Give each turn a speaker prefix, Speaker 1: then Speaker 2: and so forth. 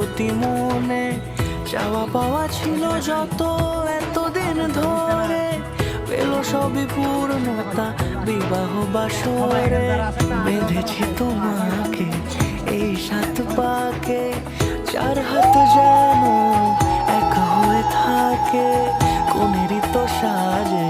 Speaker 1: প্রতি মনে চাওয়া পাওয়া ছিল যত এতদিন ধরে, পেল সবই পূর্ণতা বিবাহ বাসরে। বেঁধেছি তোমাকে এই 7 পাকে, 4 হাত যেন এক হয়ে থাকে, কোনেরই তো সাজে